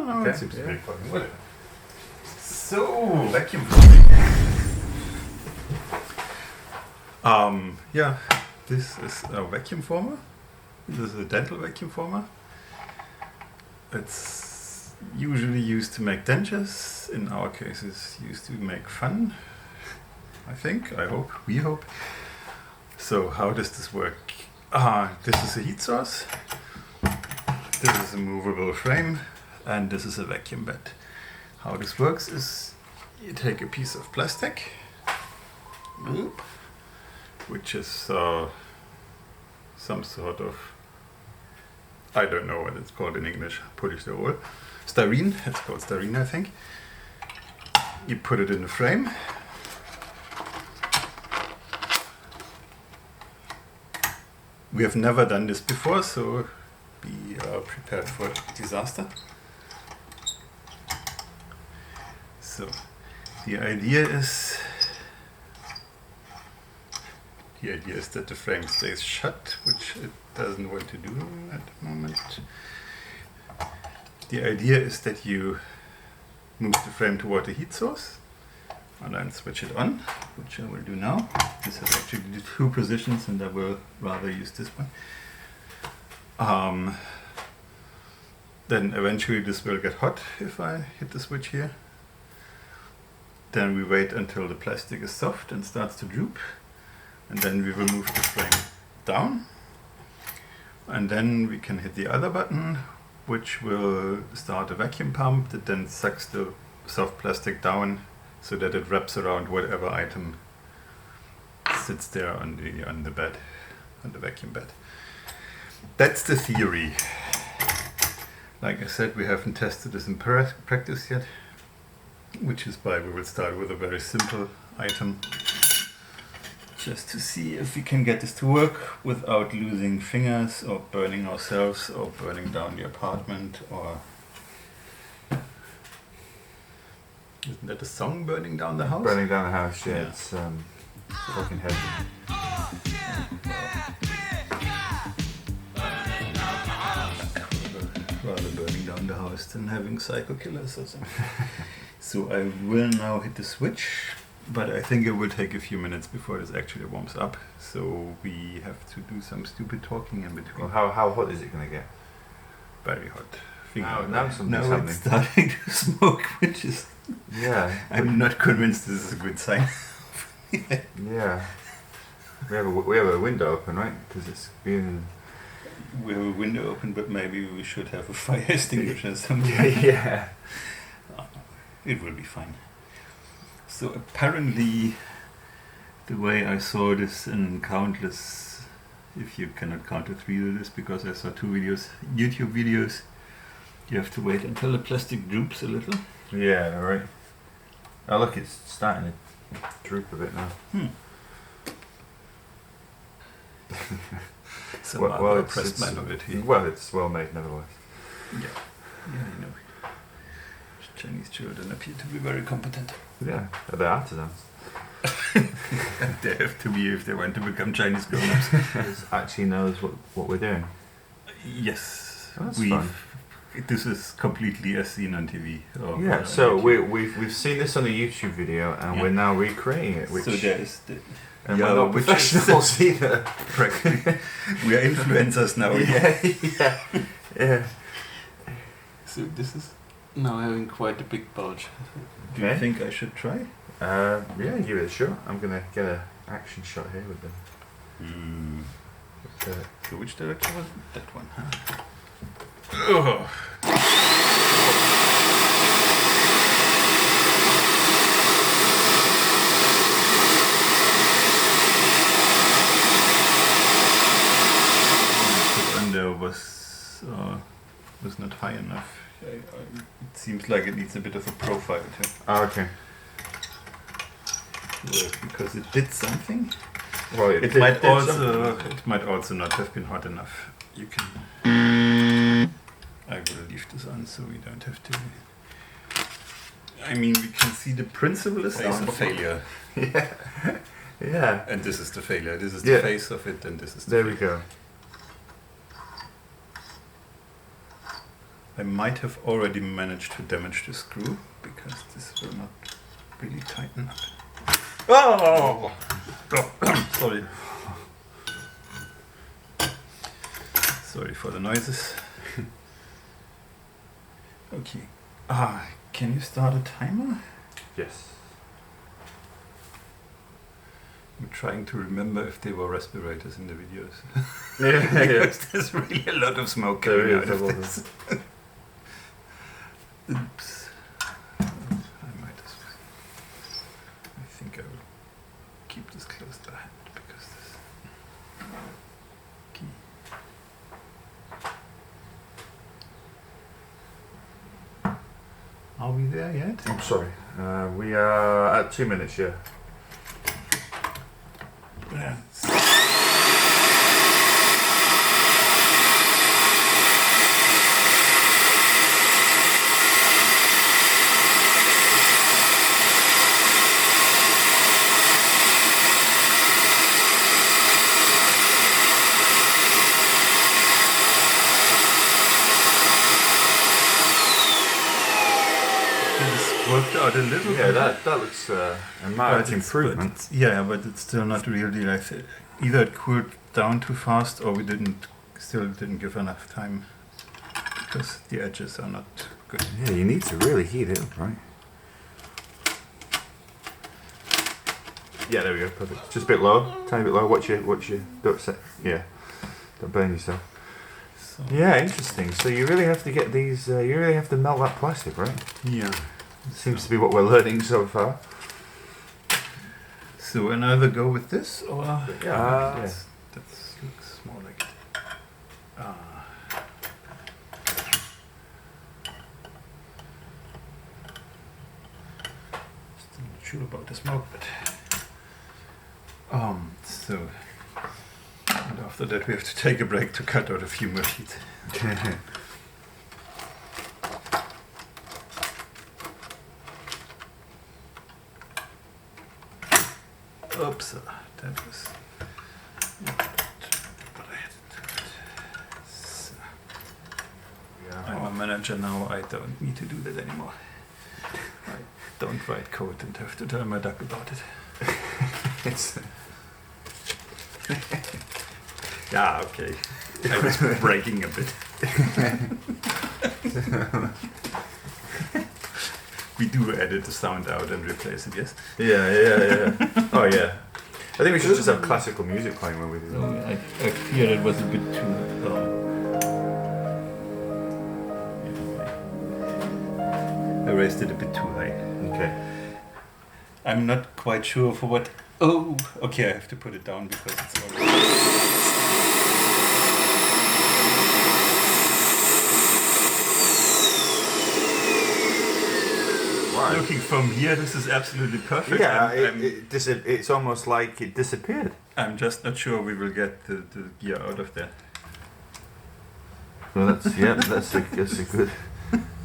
No, Okay. it seems to be fine. Whatever. So, vacuum forming. Yeah, this is a vacuum former. This is a dental vacuum former. It's usually used to make dentures. In our case, it's used to make fun. I think, I hope, we hope. So how does this work? This is a heat source. This is a movable frame. And this is a vacuum bed. How this works is you take a piece of plastic, which is some sort of, I don't know what it's called in English, polystyrene. Styrene, it's called styrene, I think. You put it in the frame. We have never done this before, so be prepared for disaster. So, the idea is that the frame stays shut, which it doesn't want to do at the moment. The idea is that you move the frame toward the heat source and then switch it on, which I will do now. This has actually the two positions and I will rather use this one. Then eventually this will get hot if I hit the switch here. Then we wait until the plastic is soft and starts to droop. And then we will move the frame down. And then we can hit the other button, which will start a vacuum pump that then sucks the soft plastic down so that it wraps around whatever item sits there on the bed, on the vacuum bed. That's the theory. Like I said, we haven't tested this in practice yet, which is why we will start with a very simple item, just to see if we can get this to work without losing fingers or burning ourselves or burning down the apartment. Or isn't that a song, Burning Down the House? Burning down the house, yeah. It's fucking heavy. Rather burning down the house than having psycho killers or something. So I will now hit the switch, but I think it will take a few minutes before this actually warms up. So we have to do some stupid talking in between. Well, how hot is it going to get? Very hot. Now something's now happening. it's starting to smoke, which is... Yeah. I'm not convinced this is a good sign. Yeah. We have a window open, right? Because it's been... We have a window open, but maybe we should have a fire extinguisher or something. Yeah. It will be fine. So apparently, the way I saw this in countless, if you cannot count to 3 of this, because I saw 2 videos, YouTube videos, you have to wait until the plastic droops a little. Yeah, right. Oh look, it's starting to droop a bit now. So well, pressed man of it here. Well, it's well made nevertheless. Yeah, I know. Chinese children appear to be very competent. Yeah, they're artisans. They have to be if they want to become Chinese grown-ups. Actually knows what we're doing. Yes, Oh, that's fun. This is completely as seen on TV. Yeah, so we've seen this on a YouTube video and we're now recreating it. Which, so there is the... and we're not professionals either. We are influencers now. Yeah. So this is now having quite a big bulge. Do Okay. you think I should try? Yeah, give it a shot. I'm gonna get an action shot here with them. So which direction was it? That one, huh? Oh. Under was not high enough. It seems like it needs a bit of a profile too. Oh, okay. Well, because it did something. Well, It might also not have been hot enough. You can. I will leave this on so we don't have to. I mean, we can see the principle is Face down. of Failure. Yeah. And this is the failure. This is the face of it, and this is the There failure. we go. I might have already managed to damage the screw because this will not really tighten up. Oh! Sorry. Sorry for the noises. Okay. Can you start a timer? Yes. I'm trying to remember if there were respirators in the videos. Yeah, Because there's really a lot of smoke coming out of this. Oops. I might as well. I think I will keep this close to hand because this. Okay. Are we there yet? I'm sorry. We are at 2 minutes, yeah. Yeah. Worked out a little. Yeah, that looks a marked improvement. But it's still not really like either it cooled down too fast or we still didn't give enough time because the edges are not good. Yeah, you need to really heat it up, right? Yeah, there we go. Perfect. Just a bit low, tiny bit low. Watch your don't set. Yeah, don't burn yourself. So, Yeah, interesting. So you really have to get these. You really have to melt that plastic, right? yeah. Seems to be what we're learning so far. So we either go with this or Yeah. that looks more like it. Still not sure about the smoke, but so and after that we have to take a break to cut out a few more sheets. Oops, that was. But I had to do it. So, I'm a manager now. I don't need to do that anymore. I don't write code and have to tell my duck about it. Yeah, okay. I was breaking a bit. We do edit the sound out and replace it, yes? Yeah. Oh yeah. I think we should just have classical music playing when we do that. I fear it was a bit too. I raised it a bit too high. Okay. I'm not quite sure for what. Oh, okay, I have to put it down because it's already. Right. Looking from here, this is absolutely perfect. Yeah, it's almost like it disappeared. I'm just not sure we will get the gear out of there. Well, that's a good.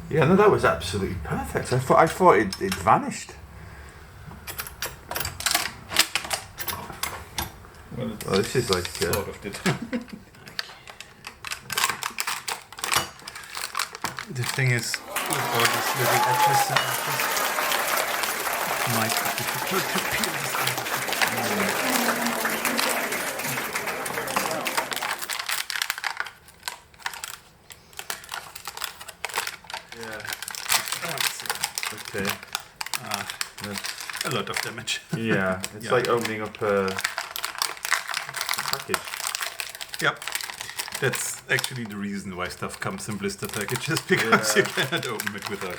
Yeah, no, that was absolutely perfect. I thought it vanished. Well, This is like sort of did. The thing is, with all these little edges and edges, it might be difficult to peel this out. Yeah. Okay. That's a lot of damage. Yeah, it's like opening up a package. Yep. That's actually the reason why stuff comes in blister packages, because you cannot open it without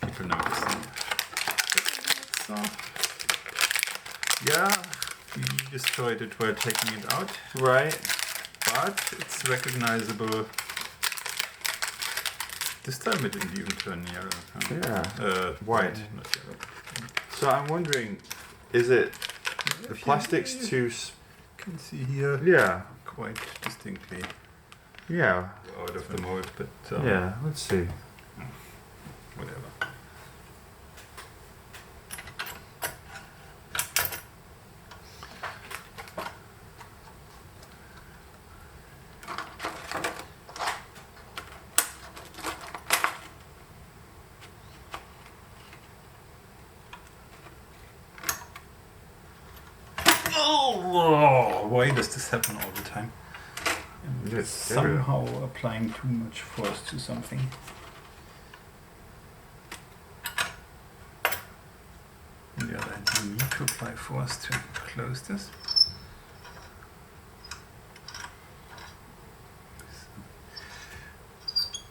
people noticing. So, yeah, we destroyed it while taking it out, Right. but it's recognizable. This time it didn't even turn yellow. Yeah. White, not yellow. So I'm wondering, is it the plastic's too? You can see here quite distinctly Yeah. out of the mold, but Yeah. Let's see. whatever. Whoa, why does this happen all the time? I'm Yes, somehow applying too much force to something. On the other hand, you need to apply force to close this.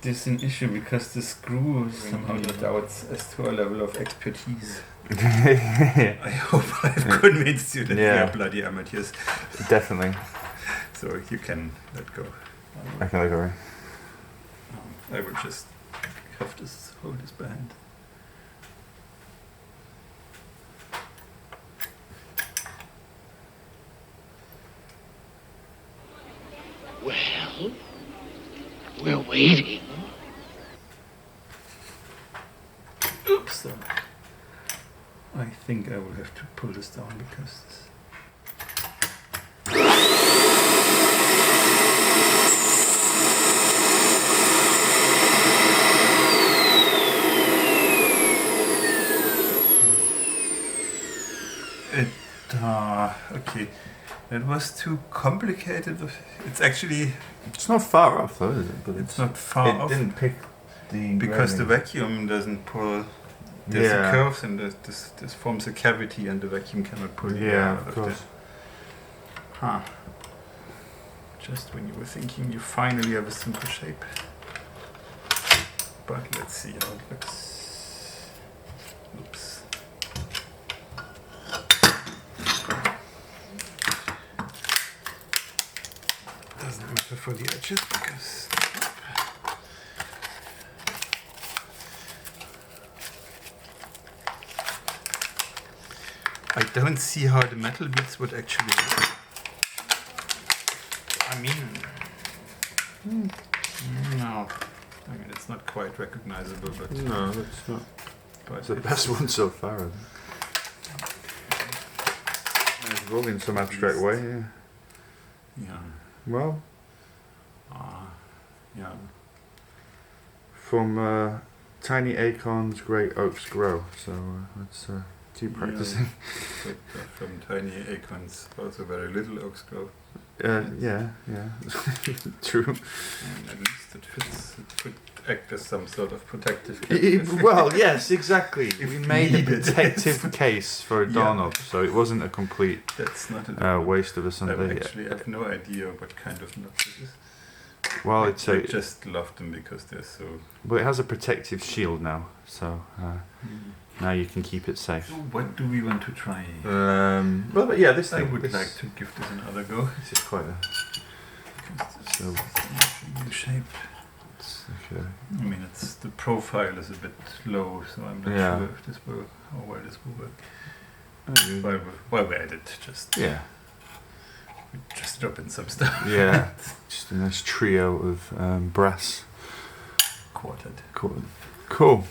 This is an issue because the screw is somehow not out as to a level of expertise. I hope I've convinced you that we are bloody amateurs. Definitely. So you can let go. I can let go. I will just have this, hold this behind. Well, we're waiting. Oops. I think I will have to pull this down because okay, that was too complicated. It's actually, It's not far off though, is it? But it's not far off. It didn't pick the because the gravity. vacuum doesn't pull. There's the curves and this forms a cavity and the vacuum cannot pull the air Yeah, out of course. Huh. Just when you were thinking you finally have a simple shape. But let's see how it looks. Oops. Doesn't matter for the edges because I don't see how the metal bits would actually work. I mean, no. I mean, it's not quite recognizable, but No, it's not. but It's the best one so far, I think. It's rolling in some abstract way, yeah. Yeah. Well, Yeah. from tiny acorns, great oaks grow. So let's keep practicing. But from tiny acorns, also very little oaks grow. Yeah. True. And at least it fits. It could act as some sort of protective case. Well, yes, exactly. We made a needed. protective case for a doorknob, so it wasn't a complete That's not a waste of a I Sunday. actually have no idea what kind of nut this is. Well, it's I a, just love them because they're so. well, it has a protective shield now, so now you can keep it safe. So what do we want to try? Well, but yeah, this I thing. would this, like to give this another go. This is quite a. So The shape. it's like a, I mean, it's the profile is a bit low, so I'm not Yeah. sure if this will how well this will work. oh, While we're at it, just yeah, just drop in some stuff. yeah. Just a nice trio of brass. Quartet. Cool.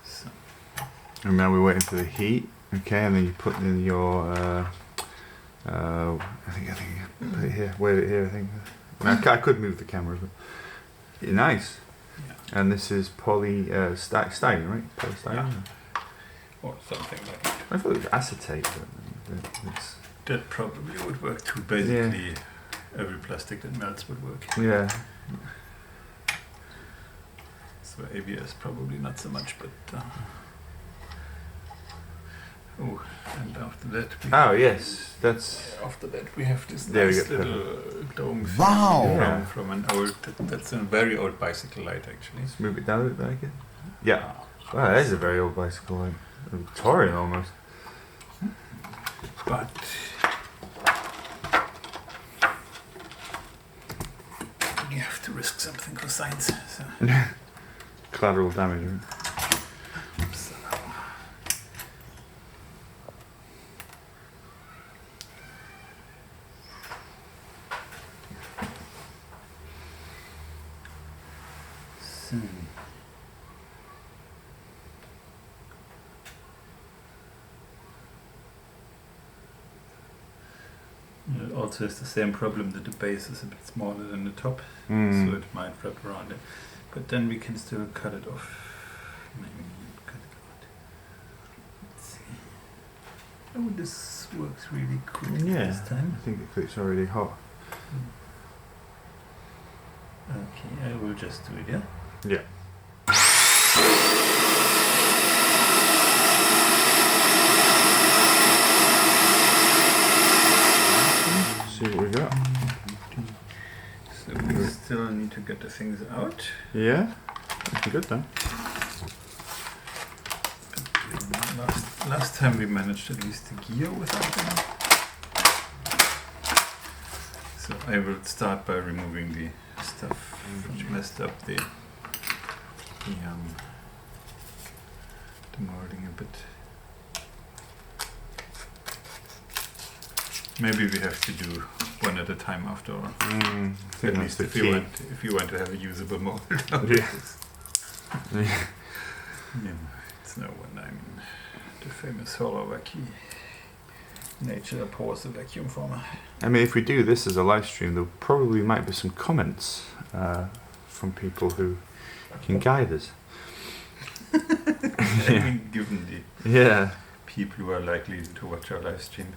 So, And now we're waiting for the heat. Okay, and then you put in your. I think you put it here. Wait it here. I think. I could move the camera, but yeah, nice. yeah. And this is styrene, right? Polystyrene. Or something like that. I thought it was acetate, but it's, That probably would work too. Basically, every plastic that melts would work. yeah. So ABS probably not so much, but oh, and after that we Oh yes, that's after that we have this There we nice go. little dome Wow. Yeah. from an old. That's a very old bicycle light actually. let's move it down a bit, like it. Yeah. Wow, that is a very old bicycle, like a Victorian almost. But you have to risk something for science. So. Collateral damage. Right? So. It also has the same problem that the base is a bit smaller than the top, so it might wrap around it. But then we can still cut it off. Maybe cut it out. Let's see. Oh, this works really quick Yeah, this time. I think it's already hot. Okay, I will just do it, yeah? Yeah. See what we got. So we still need to get the things out. Yeah, that's good then. Last time we managed at least the gear without them. So I will start by removing the stuff which messed up the molding a bit. Maybe we have to do one at a time after all. At least if you want to have a usable mold. Yeah. It's no one. I mean, the famous hollow vacuum. Nature abhors a vacuum former. I mean, if we do this as a live stream, there probably might be some comments from people who can guide us. I mean, given the Yeah. people who are likely to watch our live stream.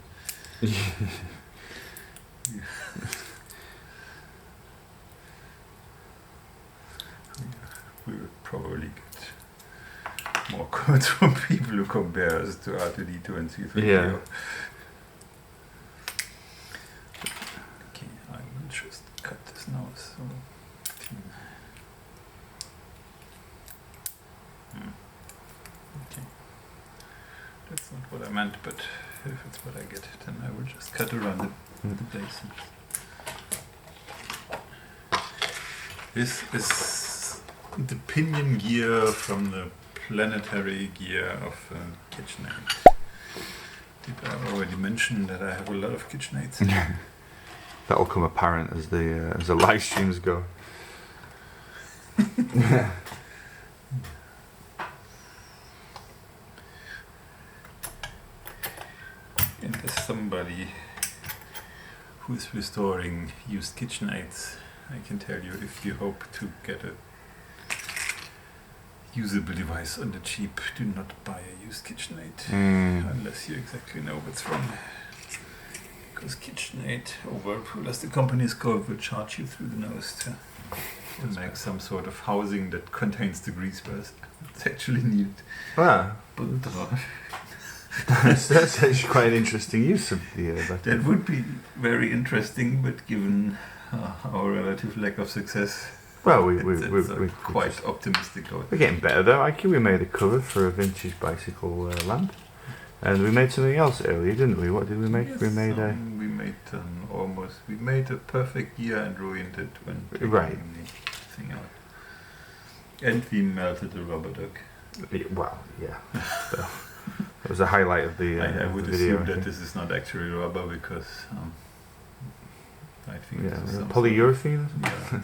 We will probably get more comments from people who compare us to R2D2 and C3PO. Yeah. Okay, I will just cut this now. So, okay, that's not what I meant, but if it's what I get, then I will just cut around the places. This is the pinion gear from the planetary gear of KitchenAid. Did I already mention that I have a lot of KitchenAids? That'll come apparent as the live streams go. And as somebody who's restoring used KitchenAids, I can tell you, if you hope to get a usable device on the cheap, do not buy a used KitchenAid unless you exactly know what's wrong. Because KitchenAid, or Whirlpool as the company is called, will charge you through the nose to make some sort of housing that contains the grease where it's actually needed. Ah, But that's actually quite an interesting use of the that would be very interesting, but given our relative lack of success, well, we're quite optimistic. We're getting better though. Ike, we made a cover for a vintage bicycle lamp, and we made something else earlier, didn't we? What did we make? Yes, we made we made a perfect gear and ruined it when taking the thing out. And we melted the rubber duck. Well, yeah. So, that was the highlight of the I would the video. assume that this is not actually rubber because I think this is some polyurethane. sort of, yeah.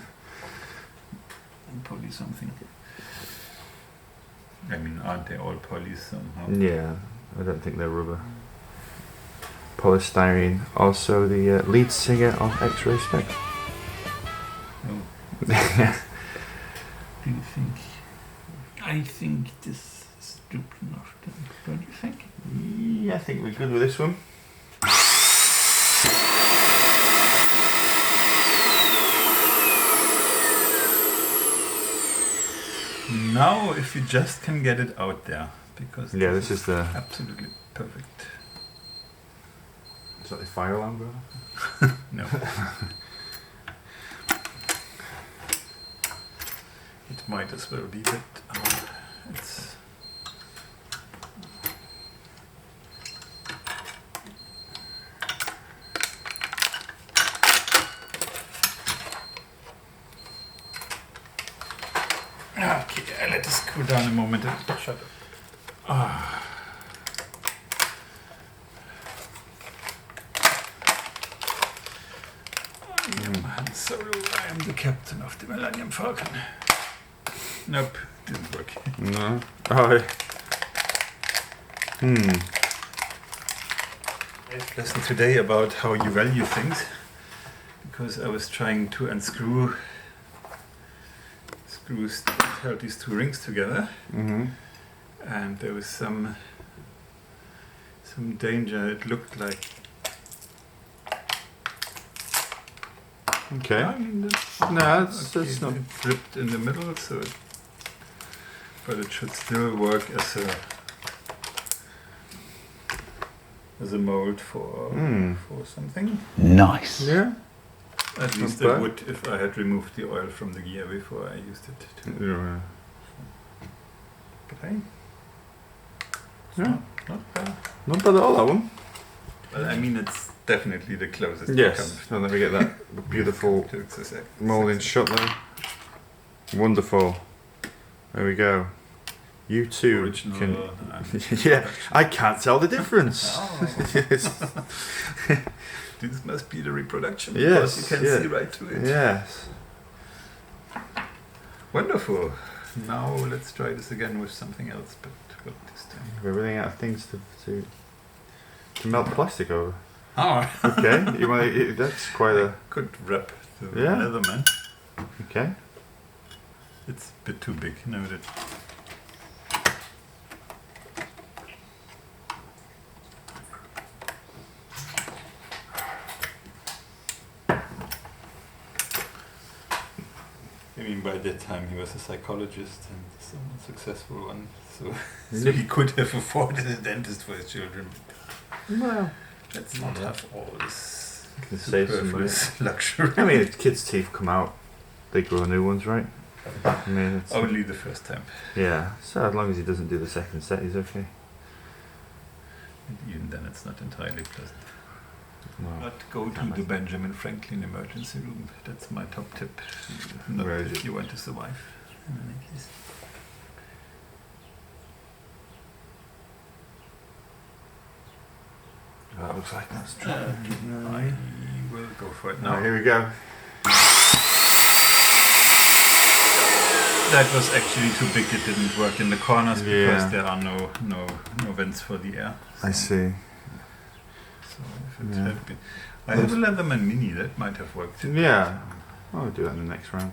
Poly something. I mean, aren't they all polys somehow? Yeah, I don't think they're rubber. Polystyrene. Also, the lead singer of X-Ray Spec. Oh. Do you think? I think this is stupid enough. Don't you think? Yeah, I think we're good with this one. Now, if you just can get it out there, because this is the absolutely perfect. Is that the fire alarm going? No. It might as well be that it's. Okay, I let this cool down a moment and shut up. I am Han Solo, I am the captain of the Millennium Falcon. Nope, didn't work. No. Oh. Lesson today about how you value things, because I was trying to unscrew held these two rings together, and there was some some danger. It looked like. Okay. I mean, No, it's not. It ripped in the middle, but it should still work as a mold for something. Nice. Yeah. At least not it bad. would if I had removed the oil from the gear before I used it. Yeah. But hey, Yeah. not bad. Not bad at all, that one. Well, I mean, it's definitely the closest Yes. So let me get that beautiful to success. molding shot there. Wonderful. There we go. You too Original, can. Yeah, I can't tell the difference. Yes. This must be the reproduction. Yes, Because you can yeah. see right through it. Yes. Wonderful. Now let's try this again with something else, but what this time? We're running out of things to melt plastic over. Oh, Okay, you might. That's quite a. could wrap the Yeah. Leatherman. Okay. It's a bit too big. No, that. I mean, by that time he was a psychologist and a somewhat successful one, so he could have afforded a dentist for his children. Well, Let's not have all this can save some money. superfluous luxury. I mean, if kids' teeth come out, they grow new ones, right? I mean, it's, Only the first time. yeah. So as long as he doesn't do the second set, he's okay. And even then, it's not entirely pleasant. No. But go to the Benjamin Franklin emergency room. That's my top tip. Not Where is if it? you want to survive. In any case. That looks like that's true. I will go for it Now now. here we go. That was actually too big. It didn't work in the corners Yeah. because there are no vents for the air. I see. So if it Yeah. had been, I have a Leatherman Mini that might have worked. Yeah. I'll do that in the next round.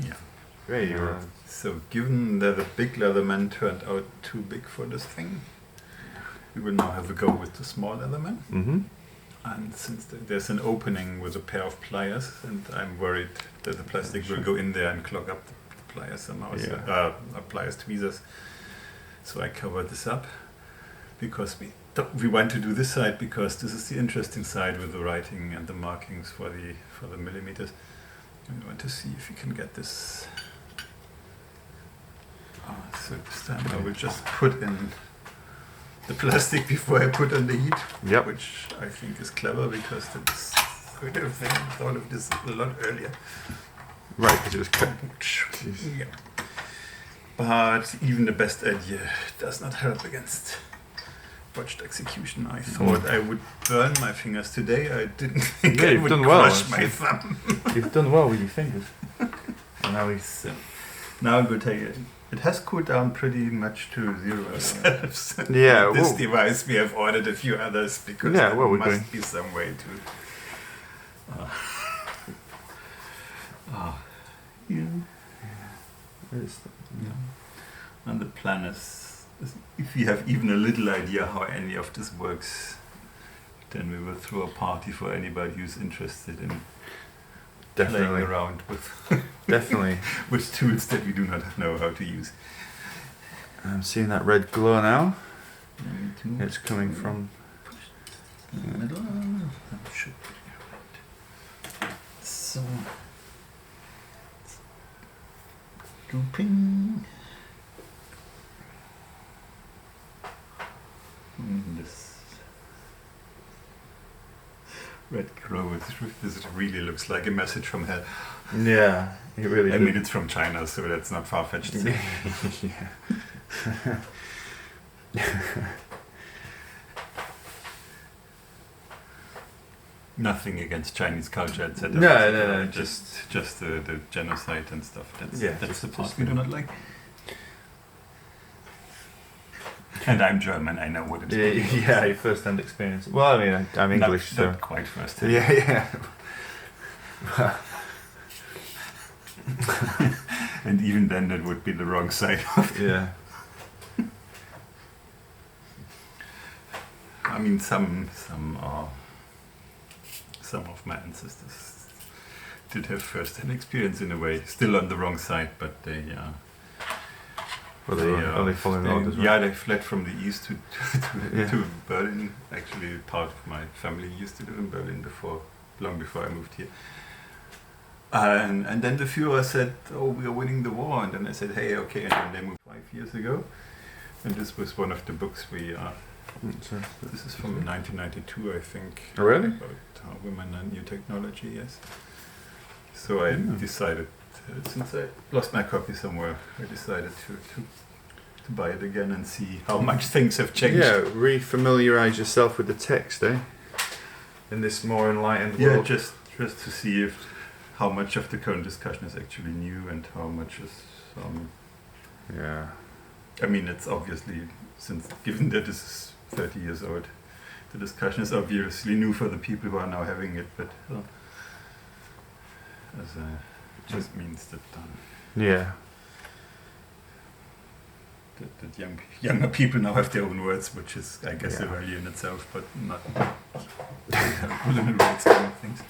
Yeah. Great. So given that the big Leatherman turned out too big for this thing, we will now have a go with the small Leatherman. Mm-hmm. And since there's an opening with a pair of pliers, and I'm worried that the plastic will go in there and clog up the pliers somehow, Yeah. pliers tweezers. So I covered this up because we want to do this side because this is the interesting side with the writing and the markings for the millimeters. And we want to see if we can get this. So this time I will just put in the plastic before I put on the heat, Yep. which I think is clever because that's could have thought of this a lot earlier. Right, because it was cut. Jeez. Yeah. But even the best idea does not help against botched execution. I thought I would burn my fingers today. I didn't think Yeah, I you've would done well, crush my actually. thumb. You've done well with your fingers. And now he's. So, now I will tell you, it has cooled down pretty much to 0 ourselves. Yeah, This well- device, we have ordered a few others because Yeah, there well, we're must going- be some way to. And the plan is if we have even a little idea how any of this works, then we will throw a party for anybody who's interested in playing Definitely. around with Definitely. with tools that we do not know how to use. I'm seeing that red glow now. Me too. It's coming from. In the middle. That should be right. So, drooping. This red glow. This really looks like a message from hell. Yeah, it really I did. mean, it's from China, so that's not far fetched. Yeah. Nothing against Chinese culture, etc. No, just the genocide and stuff. That's Yeah, that's just- the part just we do not like. And I'm German, I know what it's Yeah, yeah, your first-hand experience. Well, I mean, I'm English, so... Not quite first-hand. Yeah. And even then, that would be the wrong side of it. Yeah. I mean, some of my ancestors did have first-hand experience in a way, still on the wrong side, but they... Well, are they following orders? Yeah, they fled from the east to Yeah. to Berlin. Actually, part of my family used to live in Berlin long before I moved here. And then the Führer said, "Oh, we are winning the war," and then I said, "Hey, okay." And then they moved 5 years ago, and this was one of the books we. This is from 1992, I think. Oh, really? About women and new technology. Yes. So I decided, since I lost my copy somewhere, I decided to buy it again and see how much things have changed. Yeah, re-familiarise yourself with the text, eh? In this more enlightened world. Yeah, just to see how much of the current discussion is actually new and how much is. Yeah. I mean, it's obviously, given that this is 30 years old, the discussion is obviously new for the people who are now having it, but it just means that. Yeah. That younger people now have their own words, which is, I guess, a Yeah. value in itself, but not helpful in the right scheme of things.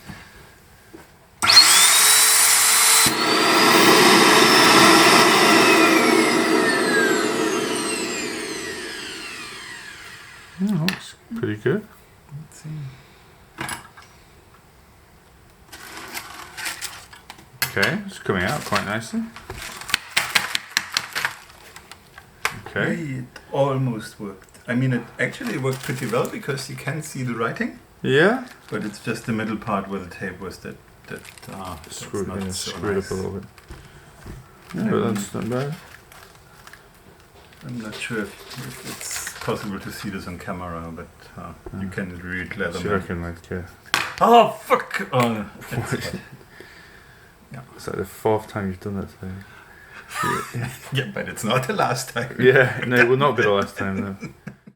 Oh, that's pretty good. Let's see. Okay, it's coming out quite nicely. Okay. It almost worked. I mean, it actually worked pretty well because you can see the writing, Yeah? but it's just the middle part where the tape was that Screwed, that's not yeah, so screwed nice. up a little bit. Yeah, but that's not bad. I'm not sure if it's possible to see this on camera, but you can read So you Leatherman. reckon, like, yeah. Oh, fuck! Oh, that's yeah. It's like the 4th time you've done that today. Yeah, but it's not the last time. Yeah, no, it will not be the last time, though.